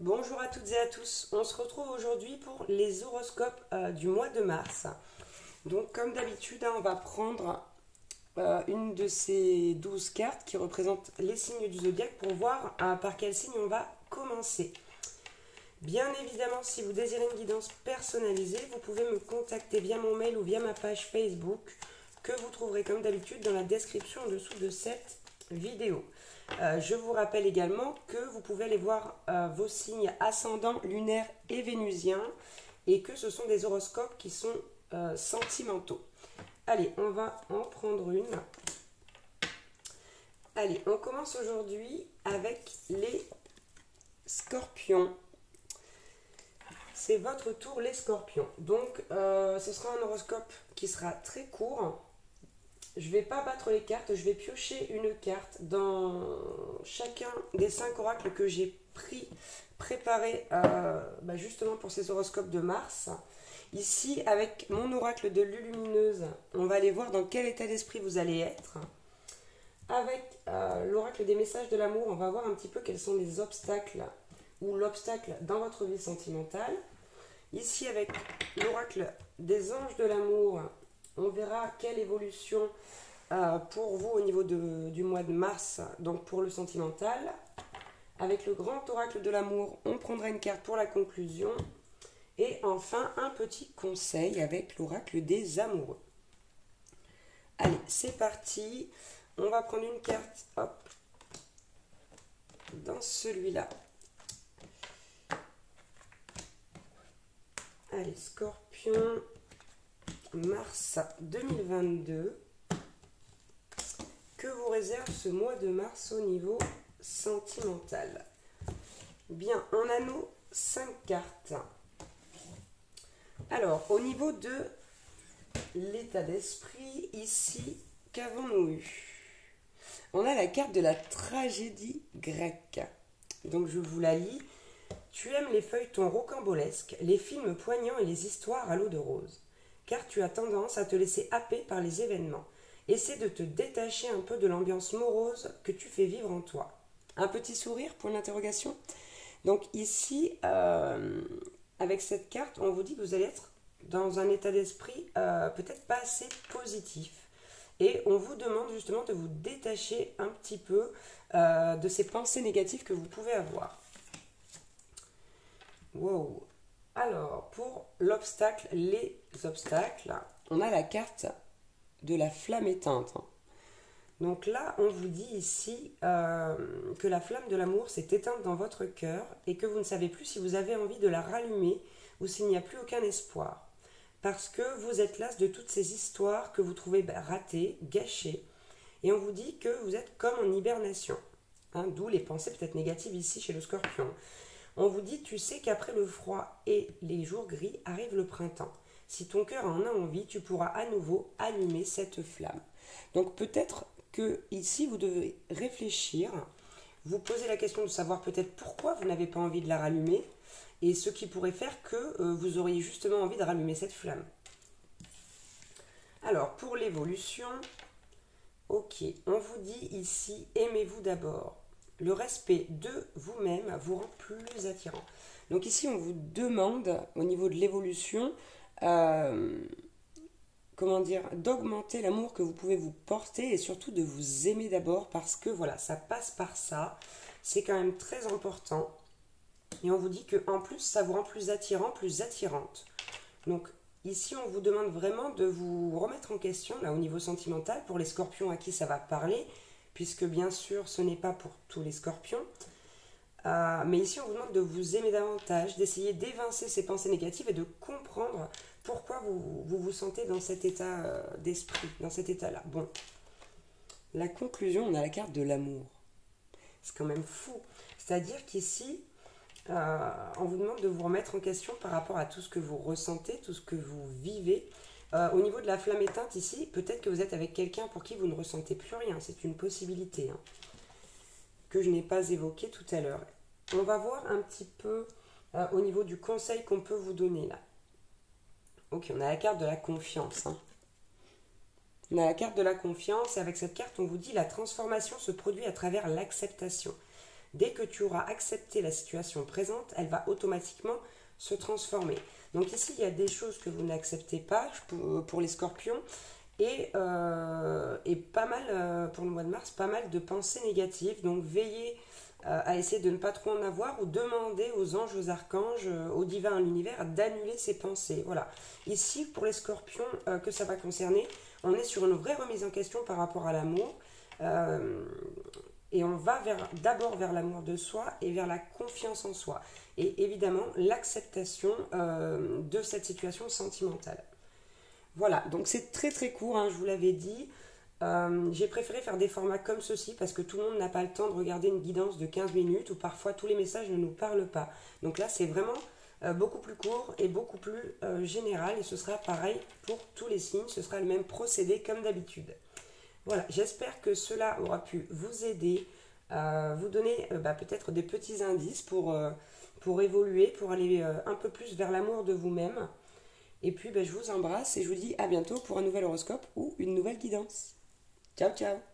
Bonjour à toutes et à tous, on se retrouve aujourd'hui pour les horoscopes du mois de mars. Donc comme d'habitude, on va prendre une de ces 12 cartes qui représentent les signes du zodiaque pour voir par quel signe on va commencer. Bien évidemment, si vous désirez une guidance personnalisée, vous pouvez me contacter via mon mail ou via ma page Facebook que vous trouverez comme d'habitude dans la description en dessous de cette vidéo. Je vous rappelle également que vous pouvez aller voir vos signes ascendants, lunaires et vénusiens et que ce sont des horoscopes qui sont sentimentaux. Allez, on va en prendre une. Allez, on commence aujourd'hui avec les scorpions. C'est votre tour les scorpions. Donc ce sera un horoscope qui sera très court. Je ne vais pas battre les cartes, je vais piocher une carte dans chacun des 5 oracles que j'ai préparés justement pour ces horoscopes de Mars. Ici, avec mon oracle de Lulumineuse, on va aller voir dans quel état d'esprit vous allez être. Avec l'oracle des messages de l'amour, on va voir un petit peu quels sont les obstacles ou l'obstacle dans votre vie sentimentale. Ici, avec l'oracle des anges de l'amour, on verra quelle évolution pour vous au niveau du mois de mars, donc pour le sentimental. Avec le grand oracle de l'amour, on prendra une carte pour la conclusion. Et enfin, un petit conseil avec l'oracle des amoureux. Allez, c'est parti. On va prendre une carte, hop, dans celui-là. Allez, Scorpion, mars 2022. Que vous réserve ce mois de mars au niveau sentimental? Bien, on a nos 5 cartes. Alors, au niveau de l'état d'esprit, ici, qu'avons-nous eu? On a la carte de la tragédie grecque. Donc, je vous la lis. Tu aimes les feuilletons rocambolesques, les films poignants et les histoires à l'eau de rose, car tu as tendance à te laisser happer par les événements. Essaie de te détacher un peu de l'ambiance morose que tu fais vivre en toi. Un petit sourire, point d'interrogation. Donc ici, avec cette carte, on vous dit que vous allez être dans un état d'esprit peut-être pas assez positif. Et on vous demande justement de vous détacher un petit peu de ces pensées négatives que vous pouvez avoir. Wow. Alors, pour l'obstacle, les obstacles, on a la carte de la flamme éteinte. Donc là, on vous dit ici que la flamme de l'amour s'est éteinte dans votre cœur et que vous ne savez plus si vous avez envie de la rallumer ou s'il n'y a plus aucun espoir. Parce que vous êtes las de toutes ces histoires que vous trouvez ratées, gâchées. Et on vous dit que vous êtes comme en hibernation. D'où les pensées peut-être négatives ici chez le scorpion. On vous dit, tu sais qu'après le froid et les jours gris arrive le printemps. Si ton cœur en a envie, tu pourras à nouveau allumer cette flamme. Donc peut-être que ici vous devez réfléchir, vous poser la question de savoir peut-être pourquoi vous n'avez pas envie de la rallumer et ce qui pourrait faire que vous auriez justement envie de rallumer cette flamme. Alors pour l'évolution, ok, on vous dit ici, aimez-vous d'abord. Le respect de vous-même vous rend plus attirant. Donc ici, on vous demande, au niveau de l'évolution, d'augmenter l'amour que vous pouvez vous porter et surtout de vous aimer d'abord parce que voilà, ça passe par ça. C'est quand même très important. Et on vous dit qu'en plus, ça vous rend plus attirant, plus attirante. Donc ici, on vous demande vraiment de vous remettre en question, là, au niveau sentimental, pour les scorpions à qui ça va parler, puisque bien sûr ce n'est pas pour tous les scorpions. Mais ici on vous demande de vous aimer davantage, d'essayer d'évincer ces pensées négatives et de comprendre pourquoi vous sentez dans cet état d'esprit, dans cet état-là. Bon, la conclusion, on a la carte de l'amour. C'est quand même fou. C'est-à-dire qu'ici, on vous demande de vous remettre en question par rapport à tout ce que vous ressentez, tout ce que vous vivez. Au niveau de la flamme éteinte ici, peut-être que vous êtes avec quelqu'un pour qui vous ne ressentez plus rien. C'est une possibilité que je n'ai pas évoquée tout à l'heure. On va voir un petit peu au niveau du conseil qu'on peut vous donner là. Ok, on a la carte de la confiance. On a la carte de la confiance et avec cette carte, on vous dit la transformation se produit à travers l'acceptation. dès que tu auras accepté la situation présente, elle va automatiquement se transformer. Donc ici, il y a des choses que vous n'acceptez pas pour les scorpions et pas mal, pour le mois de mars, pas mal de pensées négatives. Donc veillez à essayer de ne pas trop en avoir ou demander aux anges, aux archanges, au divin, à l'univers d'annuler ces pensées. Voilà. Ici, pour les scorpions que ça va concerner, on est sur une vraie remise en question par rapport à l'amour. Et on va d'abord vers l'amour de soi et vers la confiance en soi. Et évidemment, l'acceptation de cette situation sentimentale. Voilà, donc c'est très très court, hein, je vous l'avais dit. J'ai préféré faire des formats comme ceci parce que tout le monde n'a pas le temps de regarder une guidance de 15 minutes ou parfois tous les messages ne nous parlent pas. Donc là, c'est vraiment beaucoup plus court et beaucoup plus général et ce sera pareil pour tous les signes. Ce sera le même procédé comme d'habitude. Voilà, j'espère que cela aura pu vous aider, vous donner peut-être des petits indices pour évoluer, pour aller un peu plus vers l'amour de vous-même. Et puis je vous embrasse et je vous dis à bientôt pour un nouvel horoscope ou une nouvelle guidance. Ciao ciao.